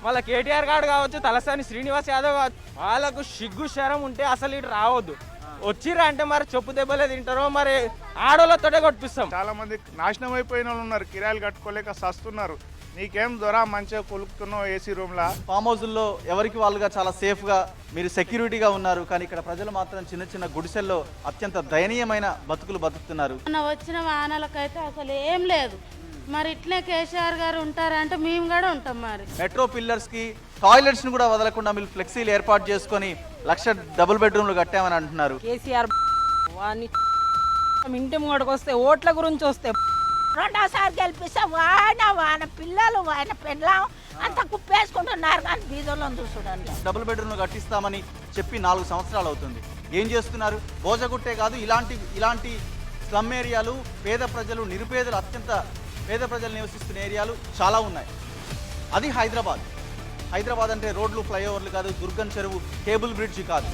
మళ్ళీ కేటీఆర్ గారు కావచ్చు, తలసాని శ్రీనివాస్ యాదవ్ కావచ్చు, వాళ్ళకు సిగ్గు శరం ఉంటే అసలు ఇటు రావద్దు. వచ్చిరా అంటే మరి చెప్పు దెబ్బలే తింటారో, మరి ఆడోళ్ళతోటే కొట్టిస్తాం. చాలా మంది నాశనం అయిపోయిన వాళ్ళు ఉన్నారు, కిరాయిలు కట్టుకోలేక సస్తున్నారు. నీకేం దొరా మంచిగా కొలుకుతున్నావు ఏసీ రూమ్లా. ఫామ్ హౌజుల్లో ఎవరికి వాళ్ళుగా చాలా సేఫ్గా మీరు సెక్యూరిటీగా ఉన్నారు, కానీ ఇక్కడ ప్రజలు మాత్రం చిన్న చిన్న గుడిసెల్లో అత్యంత దయనీయమైన బతుకులు బతుకుతున్నారు. మొన్న వచ్చిన వాహనాలకైతే అసలు ఏం లేదు. మరి ఇట్లే కేసీఆర్ గారు ఉంటారంటే మేము కూడా ఉంటాం. మరి మెట్రో పిల్లర్స్కి టాయిలెట్స్ని కూడా వదలకుండా మీరు ఫ్లెక్సీలు ఏర్పాటు చేసుకొని 1,00,000 డబుల్ బెడ్రూమ్లు కట్టామని అంటున్నారు. కేసీఆర్ వాడిని ఇంటి ముంగడికి వస్తే ఓట్ల గురించి వస్తే రెండోసారి గెలిపిస్తే వాన పిల్లలు ఆయన పిల్లం అంత కుప్పేసుకుంటున్నారు, కానీ బీదోళ్ళని చూసుకోండి. డబుల్ బెడ్రూమ్లు కట్టిస్తామని చెప్పి 4 సంవత్సరాలు అవుతుంది. ఏం చేస్తున్నారు? బోజగుట్టే కాదు, ఇలాంటి స్లమ్ ఏరియాలు, పేద ప్రజలు, నిరుపేదలు, అత్యంత పేద ప్రజలు నివసిస్తున్న ఏరియాలు చాలా ఉన్నాయి. అది హైదరాబాద్ అంటే రోడ్లు, ఫ్లైఓవర్లు కాదు, దుర్గం చెరువు, కేబుల్ బ్రిడ్జి కాదు.